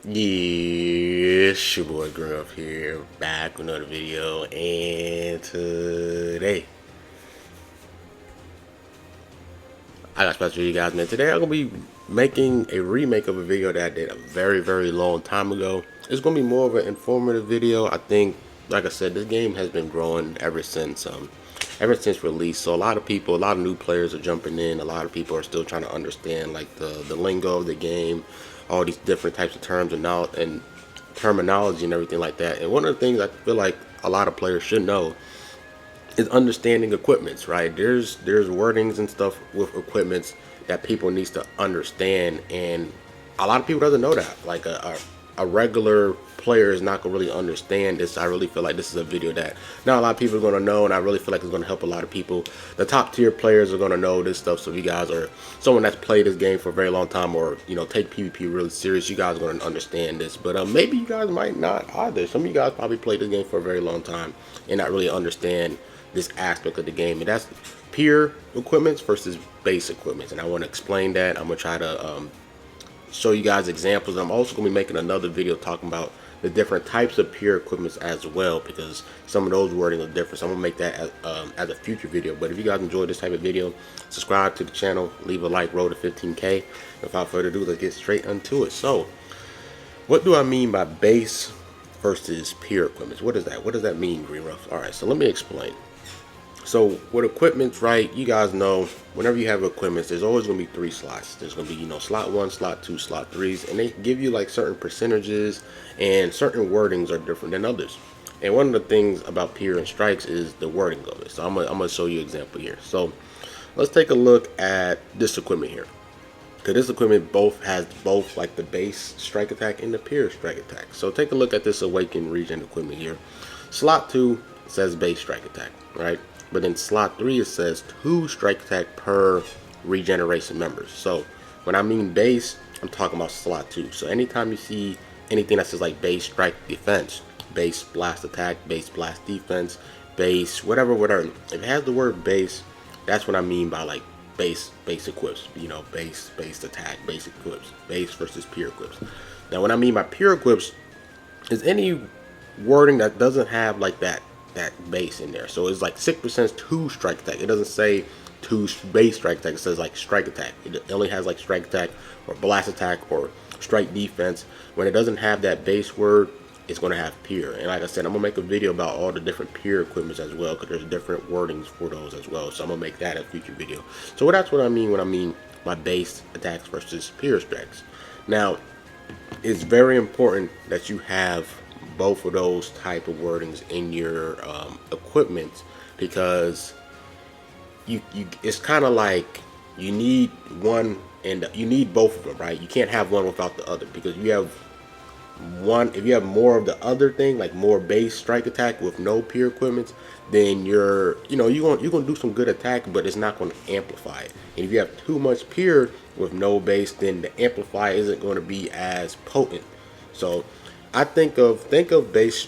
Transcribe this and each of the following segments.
Yes, your boy Gruff here, back with another video, and today I got special for you guys, man. Today I'm gonna be making a remake of a video that I did a very long time ago. It's gonna be more of an informative video. I think, like I said, this game has been growing ever since release. So a lot of people, a lot of new players are jumping in. A lot of people are still trying to understand like the lingo of the game, all these different types of terms and knowledge and terminology and everything like that. And one of the things I feel like a lot of players should know is understanding equipments, right? There's wordings and stuff with equipments that people needs to understand, and a lot of people doesn't know that. Like a regular player is not gonna really understand this. I really feel like this is a video that not a lot of people are gonna know, and I really feel like it's gonna help a lot of people. The top tier players are gonna know this stuff. So if you guys are someone that's played this game for a very long time, or take PvP really serious, you guys are gonna understand this. But maybe you guys might not either. Some of you guys probably played this game for a very long time and not really understand this aspect of the game, and that's peer equipments versus base equipments. And I want to explain that. I'm gonna try to show you guys examples. I'm also gonna be making another video talking about the different types of peer equipments as well, because some of those wording are different. So I'm gonna make that as a future video. But if you guys enjoy this type of video, subscribe to the channel, leave a like, roll to 15K. Without further ado, let's get straight into it. So what do I mean by base versus peer equipments? What is that? What does that mean, Green Ruff? All right, so let me explain. So with equipments, right, you guys know whenever you have equipments, there's always going to be 3 slots. There's going to be, slot 1, slot 2, slot 3s, and they give you like certain percentages, and certain wordings are different than others. And one of the things about peer and strikes is the wording of it. So I'm gonna show you an example here. So let's take a look at this equipment here. Because this equipment has both like the base strike attack and the peer strike attack. So take a look at this awakened regen equipment here. Slot 2 says base strike attack, right? But in slot 3 it says 2 strike attack per regeneration members. So when I mean base, I'm talking about slot 2. So anytime you see anything that says like base strike defense, base blast attack, base blast defense, base whatever, if it has the word base, that's what I mean by like base equips. Base attack, base equips, base versus peer equips. Now what I mean by peer equips is any wording that doesn't have like that base in there. So it's like 6% 2 strike attack. It doesn't say 2 base strike attack. It says like strike attack. It only has like strike attack or blast attack or strike defense. When it doesn't have that base word, it's going to have peer. And like I said, I'm going to make a video about all the different peer equipments as well, because there's different wordings for those as well. So I'm going to make that a future video. So that's what I mean when I mean my base attacks versus peer strikes. Now, it's very important that you have both of those type of wordings in your equipment, because it's kind of like you need one and you need both of them, right? You can't have one without the other, because you have one, if you have more of the other thing, like more base strike attack with no peer equipment, then you're gonna do some good attack, but it's not going to amplify it. And if you have too much peer with no base, then the amplify isn't going to be as potent. So I think of base,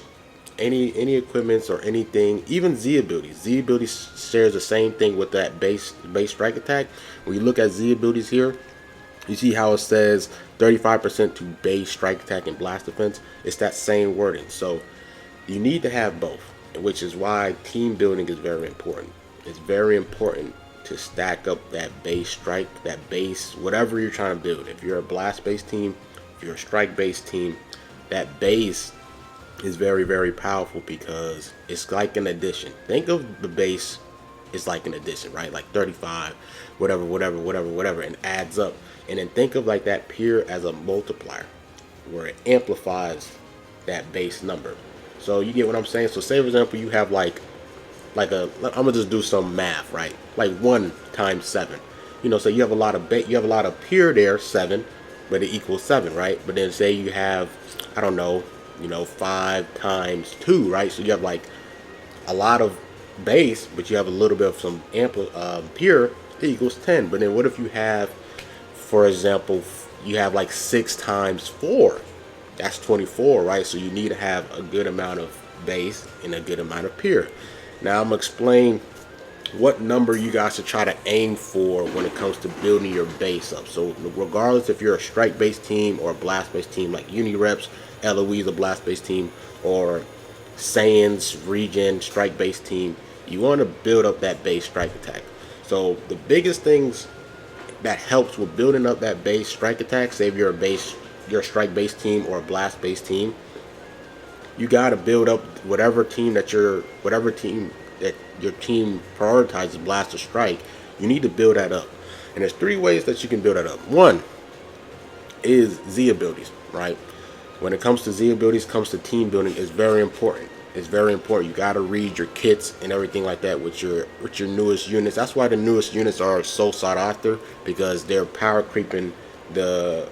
any equipments or anything, even Z abilities. Z abilities shares the same thing with that base strike attack. When you look at Z abilities here, you see how it says 35% to base strike attack and blast defense. It's that same wording. So you need to have both, which is why team building is very important. It's very important to stack up that base strike, that base, whatever you're trying to build. If you're a blast based team, if you're a strike based team, that base is very powerful, because it's like an addition. Think of the base is like an addition, right? Like 35, whatever, and adds up. And then think of like that peer as a multiplier, where it amplifies that base number. So you get what I'm saying? So say for example you have I'm gonna just do some math, right? Like 1 times 7. So you have a lot of peer there, 7, but it equals 7, right? But then say you have, I don't know, 5 times 2, right? So you have like a lot of base, but you have a little bit of some peer, it equals 10. But then what if you have, for example, you have like 6 times 4? That's 24, right? So you need to have a good amount of base and a good amount of peer. Now I'm gonna explain what number you guys should try to aim for when it comes to building your base up. So regardless if you're a strike based team or a blast based team like Unireps, LOE's a blast based team, or Saiyans, Regen, strike based team, you want to build up that base strike attack. So the biggest things that helps with building up that base strike attack, say if you're a strike based team or a blast based team, you got to build up whatever team that your team prioritizes, blast or strike. You need to build that up, and there's 3 ways that you can build that up. One is Z abilities, right? When it comes to Z abilities, comes to team building, is very important. It's very important. You got to read your kits and everything like that with your newest units. That's why the newest units are so sought after, because they're power creeping the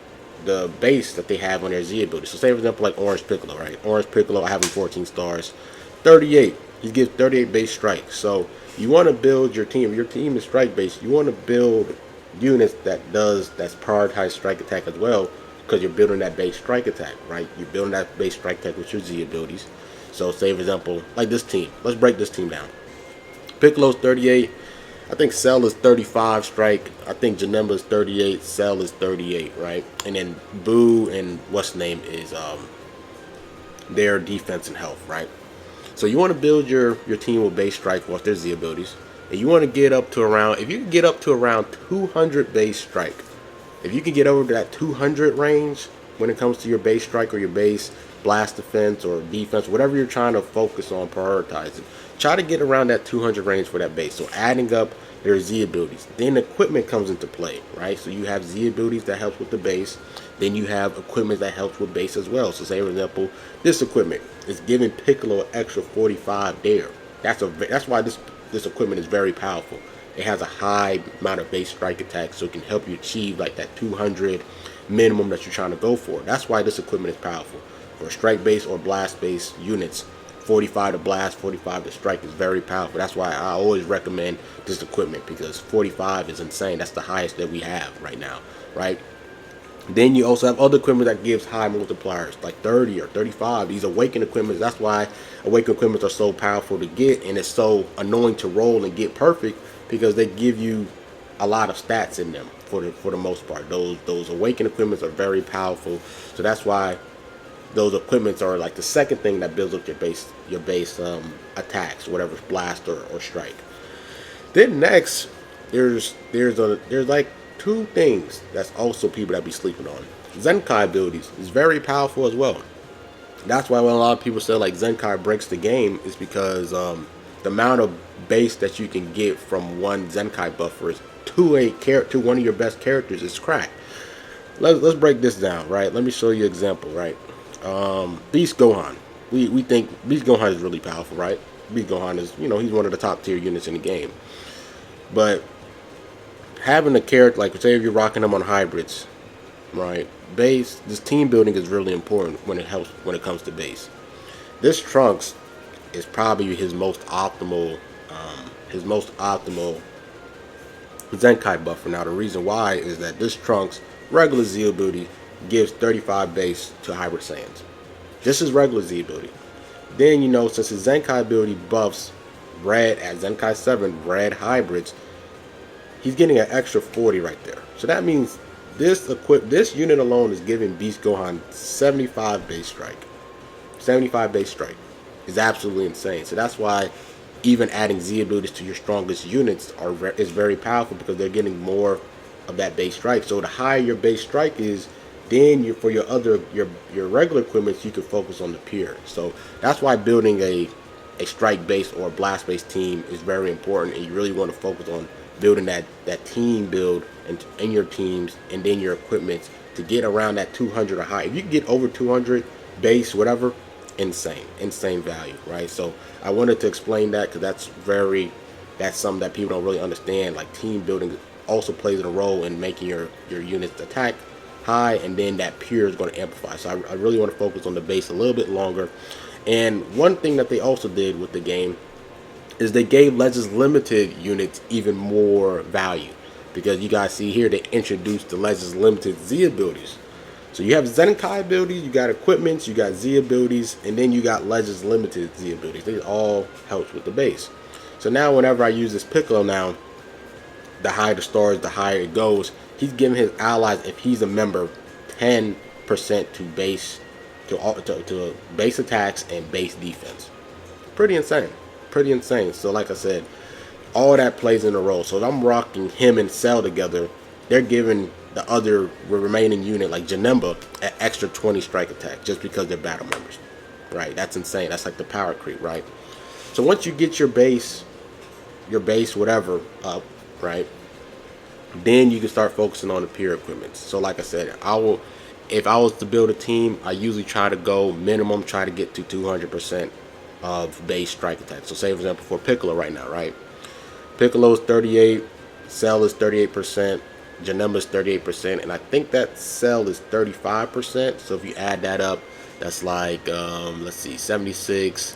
base that they have on their Z ability. So say for example like Orange Piccolo, right? Orange Piccolo, I have him 14 stars, 38. He gives 38 base strike. So you want to build your team. If your team is strike based, you want to build units that's prioritized strike attack as well, because you're building that base strike attack, right? You're building that base strike attack with your Z abilities. So say for example, like this team. Let's break this team down. Piccolo's 38. I think Cell is 35 strike. I think Janemba is 38. Cell is 38, right? And then Boo and what's name is their defense and health, right? So you want to build your team with base strike with their Z abilities. And you want to get up to around, if you can get up to around 200 base strike, if you can get over to that 200 range when it comes to your base strike or your base blast defense or defense, whatever you're trying to focus on prioritizing, try to get around that 200 range for that base. So adding up their Z abilities. Then equipment comes into play, right? So you have Z abilities that helps with the base. Then you have equipment that helps with base as well. So say for example, this equipment is giving Piccolo an extra 45 there. That's why this equipment is very powerful. It has a high amount of base strike attack, so it can help you achieve like that 200 minimum that you're trying to go for. That's why this equipment is powerful. For strike base or blast base units, 45 to blast, 45 to strike is very powerful. That's why I always recommend this equipment, because 45 is insane. That's the highest that we have right now, right? Then you also have other equipment that gives high multipliers, like 30 or 35. These awakened equipment, that's why awakened equipment are so powerful to get, and it's so annoying to roll and get perfect, because they give you a lot of stats in them for the most part. Those awakened equipments are very powerful. So that's why those equipments are like the second thing that builds up your base attacks, whatever it's blast or strike. Then next, there's like 2 things that's also people that be sleeping on. Zenkai abilities is very powerful as well. That's why when a lot of people say like Zenkai breaks the game, is because the amount of base that you can get from one Zenkai buffer is to one of your best characters is cracked. Let's break this down, right? Let me show you an example, right? Beast Gohan. We think Beast Gohan is really powerful, right? Beast Gohan is, he's one of the top tier units in the game. But having a character, like say if you're rocking them on hybrids, right? Base, this team building is really important when it comes to base. This Trunks is probably his most optimal Zenkai buffer. Now the reason why is that this Trunks regular Z ability gives 35 base to hybrid Saiyans. This is regular Z ability. Then since his Zenkai ability buffs red at Zenkai 7 red hybrids, he's getting an extra 40 right there. So that means this unit alone is giving Beast Gohan 75 base strike. 75 base strike is absolutely insane. So that's why even adding Z abilities to your strongest units is very powerful, because they're getting more of that base strike. So the higher your base strike is, then for your regular equipment, you can focus on the peer. So that's why building a strike base or a blast base team is very important, and you really want to focus on building that team build in your teams, and then your equipment to get around that 200 or high. If you can get over 200 base, whatever, insane value, right? So I wanted to explain that, because that's something that people don't really understand. Like team building also plays a role in making your units attack high, and then that pure is going to amplify. So I really want to focus on the base a little bit longer. And one thing that they also did with the game is they gave Legends Limited units even more value, because you guys see here they introduced the Legends Limited Z abilities. So you have Zenkai abilities, you got equipments, you got Z abilities, and then you got Legends Limited Z abilities. They all help with the base. So So now whenever I use this Piccolo now, the higher the stars, the higher it goes. He's giving his allies, if he's a member, 10% to base to base attacks and base defense. Pretty insane. Pretty insane. So like I said, all that plays in a role. So if I'm rocking him and Cell together, they're giving the other remaining unit like Janemba an extra 20 strike attack just because they're battle members. Right? That's insane. That's like the power creep, right? So once you get your base whatever up, right, then you can start focusing on the peer equipment. So like I said, if I was to build a team, I usually try to go minimum, try to get to 200% of base strike attack. So say for example for Piccolo right now, right, Piccolo is 38, Cell is 38%, Janemba is 38%, and I think that Cell is 35%. So if you add that up, that's like let's see, 76,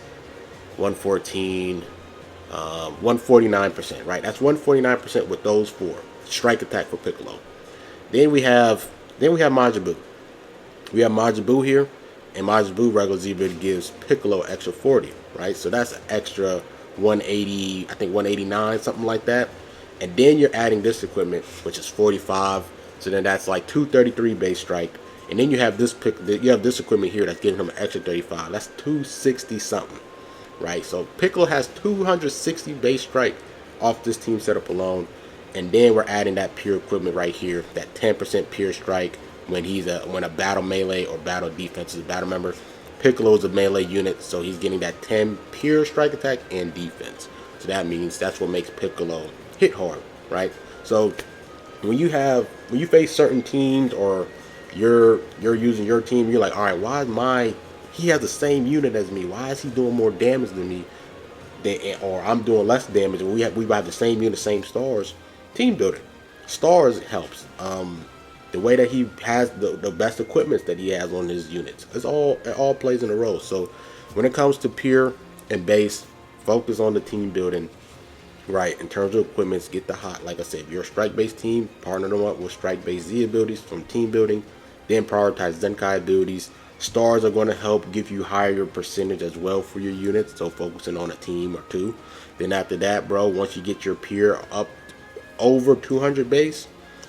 114, 149%, right? That's 149% with those four. Strike attack for Piccolo. Then we have Majin Buu. We have Majin Buu here, and Majin Buu regular Z ability gives Piccolo extra 40, right? So that's an extra 180, I think 189, something like that. And then you're adding this equipment, which is 45. So then that's like 233 base strike. And then you have this equipment here that's giving him an extra 35. That's 260 something, right? So Piccolo has 260 base strike off this team setup alone. And then we're adding that pure equipment right here, that 10% pure strike when a battle melee or battle defense is a battle member. Piccolo is a melee unit, so he's getting that 10 pure strike attack and defense. So that means that's what makes Piccolo hit hard, right? So when you face certain teams or you're using your team, you're like, all right, he has the same unit as me. Why is he doing more damage than me? Or I'm doing less damage, and we have the same unit, same stars. Team building. Stars helps. The way that he has the best equipment that he has on his units. It all plays in a role. So when it comes to pure and base, focus on the team building. Right, in terms of equipments, get the hot. Like I said, if you're a strike-based team, partner them up with strike-based Z abilities from team building. Then prioritize Zenkai abilities. Stars are going to help give you higher percentage as well for your units. So focusing on a team or two. Then after that, bro, once you get your peer up over 200 base,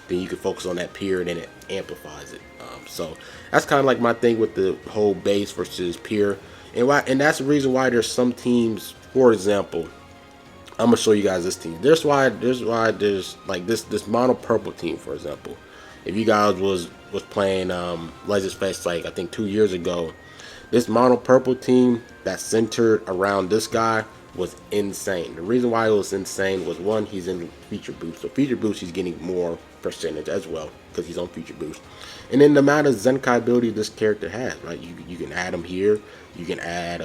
then you can focus on that peer and then it amplifies it. So that's kind of like my thing with the whole base versus peer. And that's the reason why there's some teams, for example, I'm gonna show you guys this team. There's like this mono purple team, for example. If you guys was playing Legends Fest like I think 2 years ago, this mono purple team that's centered around this guy was insane. The reason why it was insane was, one, he's in feature boost. So feature boost, he's getting more percentage as well because he's on feature boost. And then the amount of Zenkai ability this character has, right? You can add him here. You can add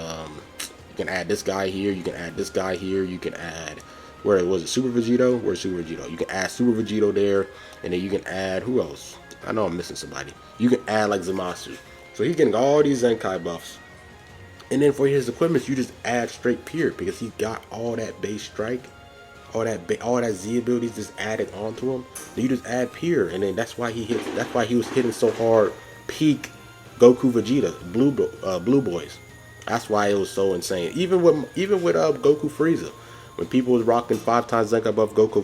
this guy here. You can add this guy here. You can add, where was it, Super Vegito? Where's Super Vegito? You can add Super Vegito there, and then you can add, who else? I know I'm missing somebody. You can add like Zamasu. So he's getting all these Zenkai buffs. And then for his equipment, you just add straight pure because he got all that base strike, all that Z abilities just added onto him. Then you just add pure, and then that's why he was hitting so hard. Peak Goku Vegeta, Blue Boys. That's why it was so insane. Even with Goku Frieza, when people was rocking 5 times Zenkai buff Goku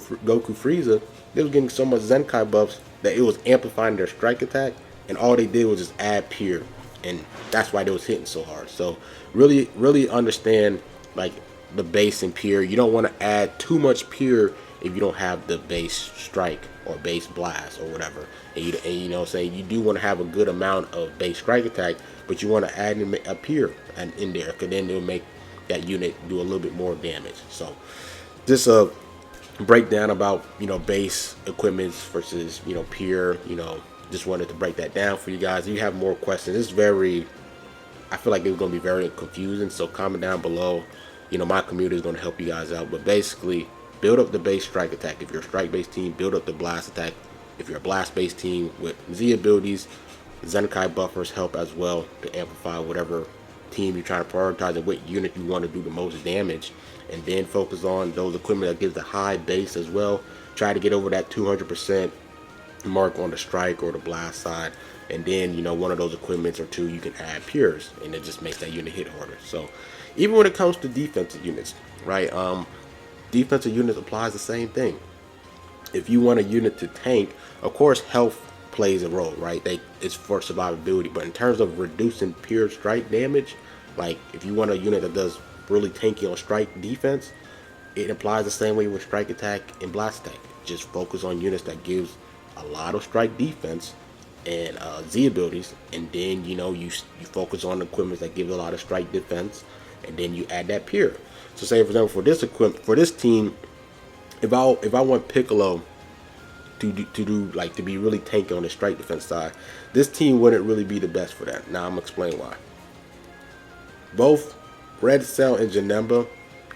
Frieza, they was getting so much Zenkai buffs that it was amplifying their strike attack, and all they did was just add pure, and that's why they was hitting so hard. So really understand like the base and pure. You don't want to add too much pure if you don't have the base strike or base blast or whatever. And you know what I'm saying, you do want to have a good amount of base strike attack, but you want to add a pure in there, because then it'll make that unit do a little bit more damage. So just a breakdown about, you know, base equipments versus, you know, pure. You know, just wanted to break that down for you guys. If you have more questions, I feel like it's going to be very confusing, so comment down below. You know, my community is going to help you guys out. But basically, build up the base strike attack. If you're a strike-based team, build up the blast attack. If you're a blast-based team with Z abilities, Zenkai buffers help as well to amplify whatever team you're trying to prioritize and what unit you want to do the most damage. And then focus on those equipment that gives the high base as well. Try to get over that 200% mark on the strike or the blast side. And then, you know, one of those equipments or two, you can add pures, and it just makes that unit hit harder. So even when it comes to defensive units, right, defensive units applies the same thing. If you want a unit to tank, of course health plays a role, right? It's for survivability, but in terms of reducing pure strike damage, like if you want a unit that does really tanky on strike defense, it applies the same way with strike attack and blast attack. Just focus on units that gives a lot of strike defense and Z abilities, and then you focus on equipment that give a lot of strike defense, and then you add that pure. So say for example for this team, if I want Piccolo to be really tanky on the strike defense side, this team wouldn't really be the best for that. Now I'm gonna explain why. Both Red Cell and Janemba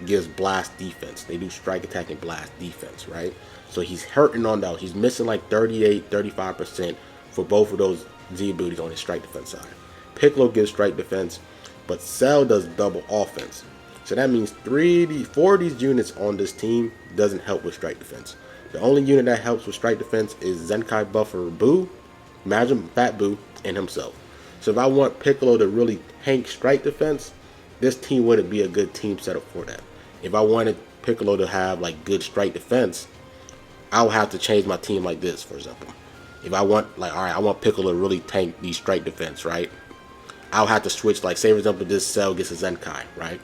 gives blast defense. They do strike attack and blast defense, right? So he's hurting on that. He's missing like 38, 35% for both of those Z abilities on his strike defense side. Piccolo gives strike defense, but Cell does double offense. So that means 4 of these units on this team doesn't help with strike defense. The only unit that helps with strike defense is Zenkai buffer Boo, imagine Fat Boo, and himself. So if I want Piccolo to really tank strike defense, this team wouldn't be a good team setup for that. If I wanted Piccolo to have like good strike defense, I would have to change my team like this, for example. If I want alright, I want Piccolo to really tank these strike defense, right? I'll have to switch, like say for example this Cell gets a Zenkai, right?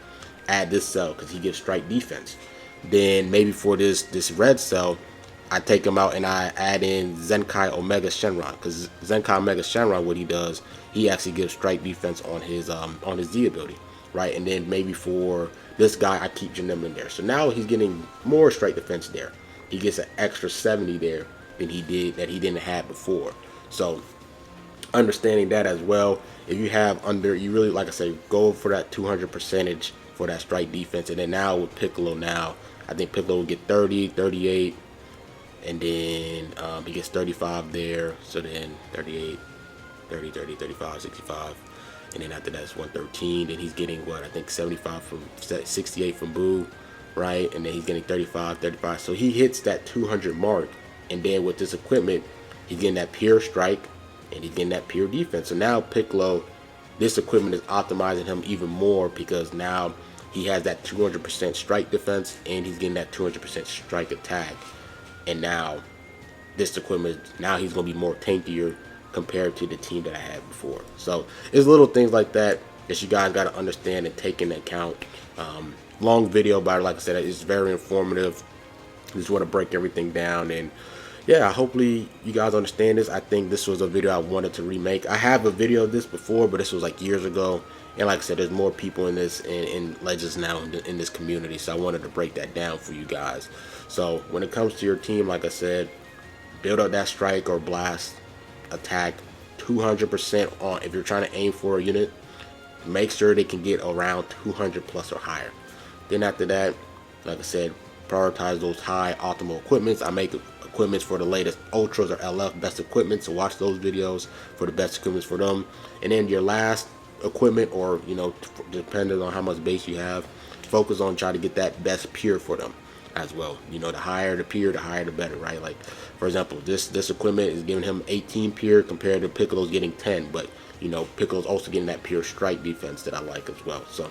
Add this Cell because he gives strike defense. Then maybe for this Red Cell, I take him out and I add in Zenkai Omega Shenron, because Zenkai Omega Shenron, what he does, he actually gives strike defense on his Z ability, right? And then maybe for this guy, I keep Janemba in there. So now he's getting more strike defense there. He gets an extra 70 there than he didn't have before. So understanding that as well, if you have you really, like I say, go for that 200 percentage for that strike defense. And then now with Piccolo, now I think Piccolo will get 30, 38, and then he gets 35 there. So then 38, 30, 30, 35, 65. And then after that it's 113. Then he's getting what, I think 75 from 68 from Boo, right? And then he's getting 35, 35. So he hits that 200 mark. And then with this equipment, he's getting that pure strike and he's getting that pure defense. So now Piccolo, this equipment is optimizing him even more, because now he has that 200% strike defense and he's getting that 200% strike attack. And now this equipment, now he's going to be more tankier compared to the team that I had before. So it's little things like that that you guys got to understand and take into account. Long video, but like I said, it's very informative. Just want to break everything down, and yeah, hopefully you guys understand this. I think this was a video I wanted to remake. I have a video of this before, but this was like years ago, and like I said, there's more people in this in Legends now in this community, so I wanted to break that down for you guys. So when it comes to your team, like I said, build up that strike or blast attack 200% on. If you're trying to aim for a unit, make sure they can get around 200 plus or higher. Then after that, like I said, prioritize those high optimal equipments. I make equipments for the latest ultras or LF best equipment, so watch those videos for the best equipments for them. And then your last equipment, or depending on how much base you have, focus on trying to get that best pure for them as well. The higher the pure, the higher the better, right? Like for example, this equipment is giving him 18 pure compared to Piccolo's getting 10, but Piccolo's also getting that pure strike defense that I like as well. So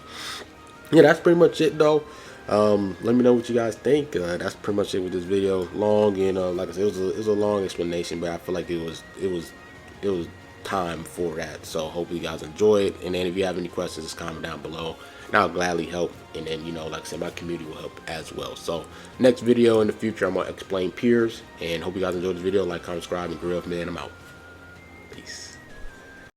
yeah, that's pretty much it though. Let me know what you guys think. That's pretty much it with this video. Long, and like I said, it was a long explanation, but I feel like it was time for that. So hopefully you guys enjoy it. And then if you have any questions, just comment down below, and I'll gladly help. And then like I said, my community will help as well. So next video in the future, I'm gonna explain peers. And hope you guys enjoyed this video. Like, comment, subscribe, and grill. Man, I'm out. Peace.